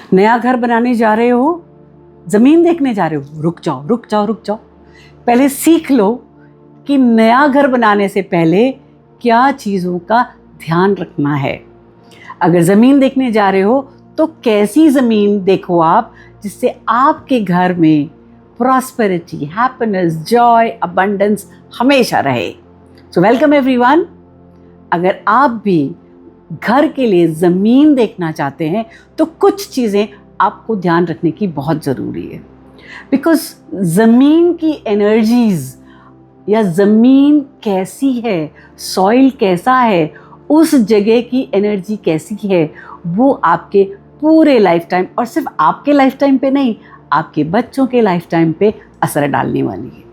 नया घर बनाने जा रहे हो, ज़मीन देखने जा रहे हो, रुक जाओ रुक जाओ रुक जाओ। पहले सीख लो कि नया घर बनाने से पहले क्या चीज़ों का ध्यान रखना है। अगर ज़मीन देखने जा रहे हो तो कैसी ज़मीन देखो आप, जिससे आपके घर में प्रॉस्पेरिटी, हैप्पीनेस, जॉय, अबंडेंस हमेशा रहे। So welcome everyone. अगर आप भी घर के लिए ज़मीन देखना चाहते हैं तो कुछ चीज़ें आपको ध्यान रखने की बहुत ज़रूरी है। बिकॉज ज़मीन की एनर्जीज़ या ज़मीन कैसी है, सॉइल कैसा है, उस जगह की एनर्जी कैसी है, वो आपके पूरे लाइफ टाइम, और सिर्फ आपके लाइफ टाइम पे नहीं, आपके बच्चों के लाइफ टाइम पे असर डालने वाली है।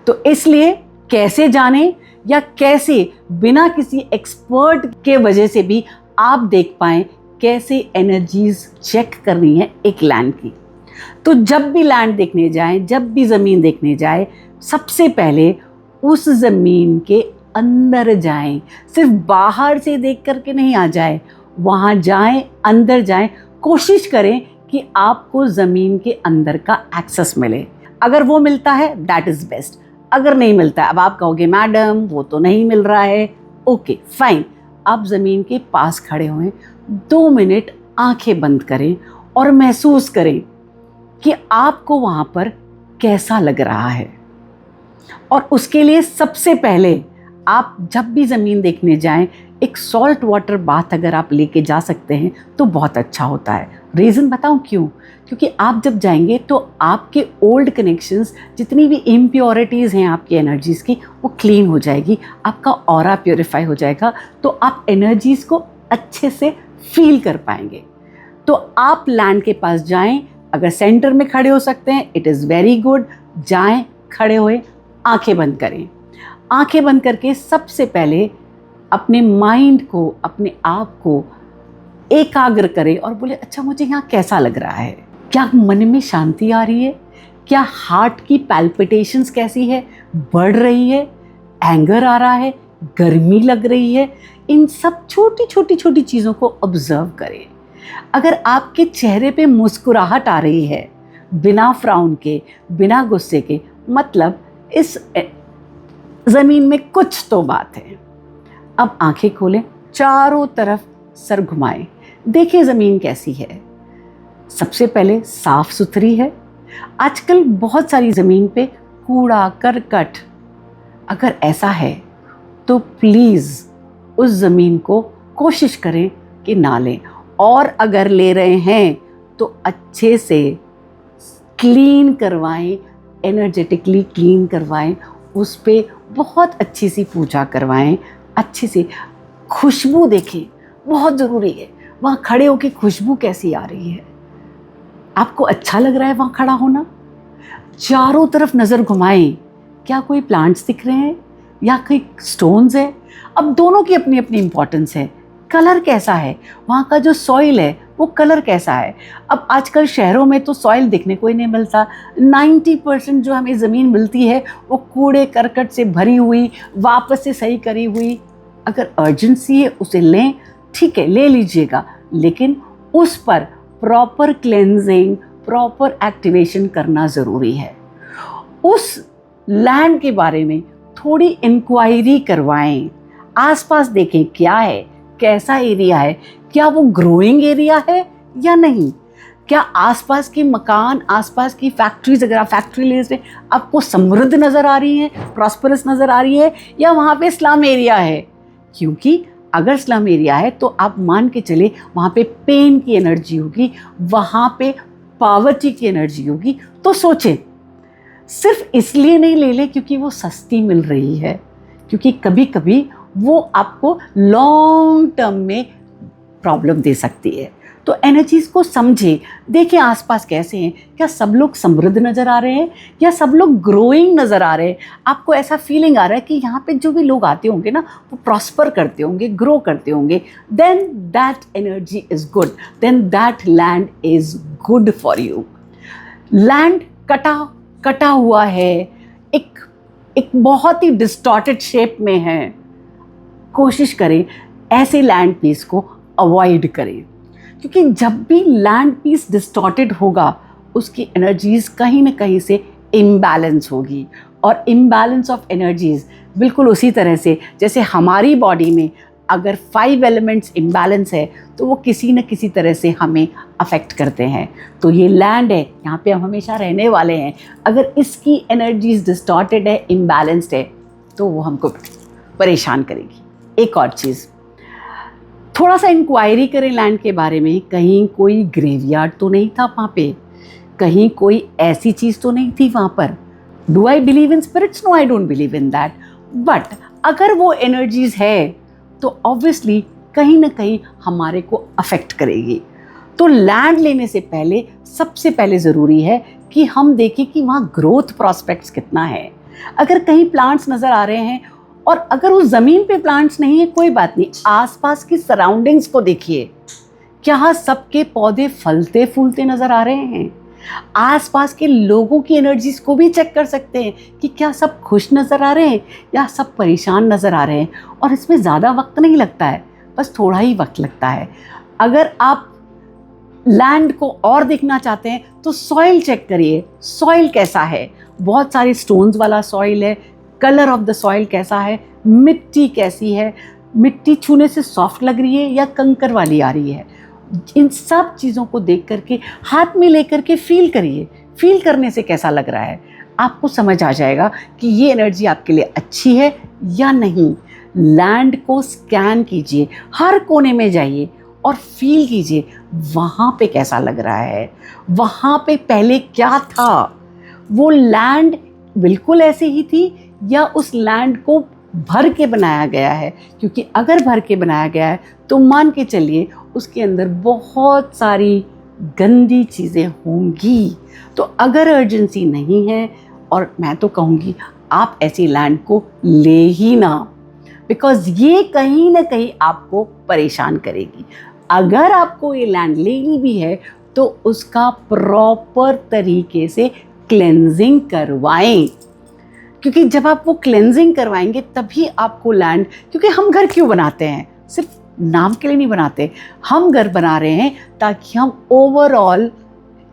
तो इसलिए कैसे जाने या कैसे बिना किसी एक्सपर्ट के वजह से भी आप देख पाएँ कैसे एनर्जीज चेक करनी है एक लैंड की। तो जब भी लैंड देखने जाएं, जब भी ज़मीन देखने जाएं, सबसे पहले उस ज़मीन के अंदर जाएं। सिर्फ बाहर से देख करके नहीं आ जाए, वहाँ जाएं, अंदर जाएं। कोशिश करें कि आपको ज़मीन के अंदर का एक्सेस मिले। अगर वो मिलता है दैट इज़ बेस्ट। अगर नहीं मिलता है, अब आप कहोगे मैडम वो तो नहीं मिल रहा है, ओके फाइन। आप ज़मीन के पास खड़े हुए 2 मिनट आंखें बंद करें और महसूस करें कि आपको वहाँ पर कैसा लग रहा है। और उसके लिए सबसे पहले आप जब भी ज़मीन देखने जाएं, एक सॉल्ट वाटर बाथ अगर आप लेके जा सकते हैं तो बहुत अच्छा होता है। रीज़न बताऊं क्यों? क्योंकि आप जब जाएंगे तो आपके ओल्ड कनेक्शंस, जितनी भी इम्प्योरिटीज़ हैं आपकी एनर्जीज़ की, वो क्लीन हो जाएगी, आपका ऑरा प्योरीफाई हो जाएगा, तो आप एनर्जीज़ को अच्छे से फील कर पाएंगे। तो आप लैंड के पास जाएं, अगर सेंटर में खड़े हो सकते हैं इट इज़ वेरी गुड। जाएं, खड़े हुए आंखें बंद करें। आंखें बंद करके सबसे पहले अपने माइंड को, अपने आप को एकाग्र करें और बोले अच्छा मुझे यहाँ कैसा लग रहा है। क्या मन में शांति आ रही है? क्या हार्ट की पैल्पिटेशंस कैसी है, बढ़ रही है? एंगर आ रहा है? गर्मी लग रही है? इन सब छोटी छोटी चीज़ों को ऑब्जर्व करें। अगर आपके चेहरे पे मुस्कुराहट आ रही है बिना फ्राउन के, बिना गुस्से के, मतलब इस ज़मीन में कुछ तो बात है। अब आंखें खोलें, चारों तरफ सर घुमाएं, देखिए ज़मीन कैसी है। सबसे पहले साफ सुथरी है। आजकल बहुत सारी ज़मीन पे कूड़ा करकट, अगर ऐसा है तो प्लीज़ उस ज़मीन को कोशिश करें कि ना लें, और अगर ले रहे हैं तो अच्छे से क्लीन करवाएं, एनर्जेटिकली क्लीन करवाएं, उस पे बहुत अच्छी सी पूजा करवाएं, अच्छी सी खुशबू देखें, बहुत ज़रूरी है। वहाँ खड़े होकर खुशबू कैसी आ रही है, आपको अच्छा लग रहा है वहाँ खड़ा होना? चारों तरफ नज़र घुमाएं, क्या कोई प्लांट्स दिख रहे हैं या कोई स्टोन्स है? अब दोनों की अपनी अपनी इम्पोर्टेंस है। कलर कैसा है, वहाँ का जो सॉइल है वो कलर कैसा है? अब आजकल शहरों में तो सॉइल देखने को ही नहीं मिलता। 90% जो हमें ज़मीन मिलती है वो कूड़े करकट से भरी हुई, वापस से सही करी हुई। अगर अर्जेंसी है उसे लें, ठीक है ले लीजिएगा, लेकिन उस पर प्रॉपर क्लेंजिंग, प्रॉपर एक्टिवेशन करना ज़रूरी है। उस लैंड के बारे में थोड़ी इंक्वायरी करवाएं, आसपास देखें क्या है, कैसा एरिया है, क्या वो ग्रोइंग एरिया है या नहीं, क्या आसपास के मकान, आसपास की फैक्ट्रीज, अगर आप फैक्ट्री ले रहे हैं, आपको समृद्ध नज़र आ रही है, प्रॉस्परस नज़र आ रही है, या वहाँ पे स्लम एरिया है? क्योंकि अगर स्लम एरिया है तो आप मान के चले वहाँ पे पेन की एनर्जी होगी, वहाँ पे पॉवर्टी की एनर्जी होगी। तो सोचें, सिर्फ इसलिए नहीं ले लें क्योंकि वो सस्ती मिल रही है, क्योंकि कभी कभी वो आपको लॉन्ग टर्म में प्रॉब्लम दे सकती है। तो एनर्जीज़ को समझें, देखें आसपास कैसे हैं, क्या सब लोग समृद्ध नज़र आ रहे हैं या सब लोग ग्रोइंग नज़र आ रहे हैं? आपको ऐसा फीलिंग आ रहा है कि यहाँ पे जो भी लोग आते होंगे ना वो प्रॉस्पर करते होंगे, ग्रो करते होंगे, then that energy is good, then that land is good for you. Land कटा हुआ है, एक बहुत ही डिस्टॉर्टेड शेप में है, कोशिश करें ऐसे लैंड पीस को अवॉइड करें। क्योंकि जब भी लैंड पीस डिस्टॉर्टेड होगा उसकी एनर्जीज कहीं ना कहीं से इम्बैलेंस होगी। और इम्बैलेंस ऑफ एनर्जीज बिल्कुल उसी तरह से जैसे हमारी बॉडी में अगर 5 एलिमेंट्स इम्बैलेंस है तो वो किसी न किसी तरह से हमें अफेक्ट करते हैं। तो ये लैंड है, यहाँ पे हम हमेशा रहने वाले हैं, अगर इसकी एनर्जीज डिस्टॉर्टेड है, इम्बैलेंस्ड है, तो वो हमको परेशान करेगी। एक और चीज़, थोड़ा सा इंक्वायरी करें लैंड के बारे में, कहीं कोई ग्रेवयार्ड तो नहीं था वहाँ पे, कहीं कोई ऐसी चीज़ तो नहीं थी वहाँ पर। Do I believe in spirits? No, I don't believe in that. But अगर वो एनर्जीज है तो ऑब्वियसली कहीं ना कहीं हमारे को अफेक्ट करेगी। तो लैंड लेने से पहले सबसे पहले ज़रूरी है कि हम देखें कि वहाँ ग्रोथ प्रॉस्पेक्ट्स कितना है। अगर कहीं प्लांट्स नज़र आ रहे हैं और अगर उस ज़मीन पे प्लांट्स नहीं है, कोई बात नहीं, आसपास की सराउंडिंग्स को देखिए, क्या सबके पौधे फलते फूलते नज़र आ रहे हैं? आसपास के लोगों की एनर्जीज को भी चेक कर सकते हैं कि क्या सब खुश नज़र आ रहे हैं या सब परेशान नज़र आ रहे हैं। और इसमें ज़्यादा वक्त नहीं लगता है, बस थोड़ा ही वक्त लगता है। अगर आप लैंड को और देखना चाहते हैं तो सॉइल चेक करिए, सॉइल कैसा है। बहुत सारे स्टोन्स वाला सॉइल है, कलर ऑफ द सॉइल कैसा है, मिट्टी कैसी है, मिट्टी छूने से सॉफ्ट लग रही है या कंकर वाली आ रही है। इन सब चीज़ों को देख करके हाथ में लेकर के फील करिए, फील करने से कैसा लग रहा है आपको समझ आ जाएगा कि ये एनर्जी आपके लिए अच्छी है या नहीं। लैंड को स्कैन कीजिए, हर कोने में जाइए और फील कीजिए वहाँ पे कैसा लग रहा है, वहाँ पे पहले क्या था, वो लैंड बिल्कुल ऐसे ही थी या उस लैंड को भर के बनाया गया है। क्योंकि अगर भर के बनाया गया है तो मान के चलिए उसके अंदर बहुत सारी गंदी चीज़ें होंगी। तो अगर अर्जेंसी नहीं है, और मैं तो कहूँगी आप ऐसी लैंड को ले ही ना, बिकॉज़ ये कहीं ना कहीं आपको परेशान करेगी। अगर आपको ये लैंड लेनी भी है तो उसका प्रॉपर तरीके से क्लेंजिंग करवाएं, क्योंकि जब आप वो क्लेंजिंग करवाएंगे तभी आपको लैंड, क्योंकि हम घर क्यों बनाते हैं? सिर्फ नाम के लिए नहीं बनाते, हम घर बना रहे हैं ताकि हम ओवरऑल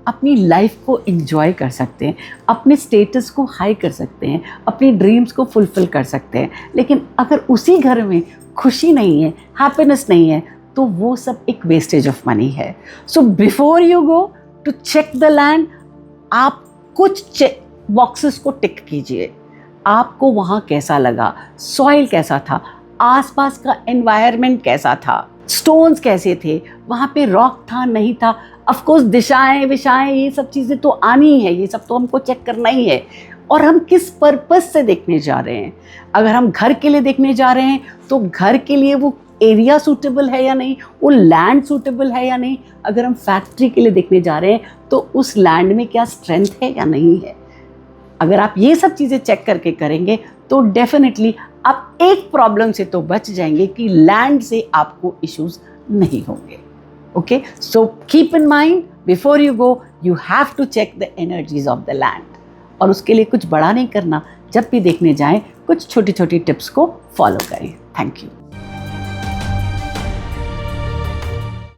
अपनी लाइफ को एंजॉय कर सकते हैं, अपने स्टेटस को हाई कर सकते हैं, अपनी ड्रीम्स को फुलफिल कर सकते हैं। लेकिन अगर उसी घर में खुशी नहीं है, हैप्पीनेस नहीं है, तो वो सब एक वेस्टेज ऑफ मनी है। So before you go to check the land, आप कुछ बॉक्सेस को टिक कीजिए। आपको वहाँ कैसा लगा, सॉइल कैसा था, आसपास का एनवायरनमेंट कैसा था, स्टोन्स कैसे थे, वहाँ पे रॉक था नहीं था। ऑफ कोर्स दिशाएं विशाएं ये सब चीज़ें तो आनी ही है, ये सब तो हमको चेक करना ही है। और हम किस पर्पस से देखने जा रहे हैं। अगर हम घर के लिए देखने जा रहे हैं तो घर के लिए वो एरिया सूटेबल है या नहीं, वो लैंड सूटेबल है या नहीं। अगर हम फैक्ट्री के लिए देखने जा रहे हैं तो उस लैंड में क्या स्ट्रेंथ है या नहीं है। अगर आप ये सब चीज़ें चेक करके करेंगे तो डेफिनेटली आप एक प्रॉब्लम से तो बच जाएंगे कि लैंड से आपको इश्यूज नहीं होंगे। Okay, so keep in mind before you go you have to check the energies of the land. और उसके लिए कुछ बड़ा नहीं करना, जब भी देखने जाएं कुछ छोटी छोटी टिप्स को फॉलो करें। Thank you.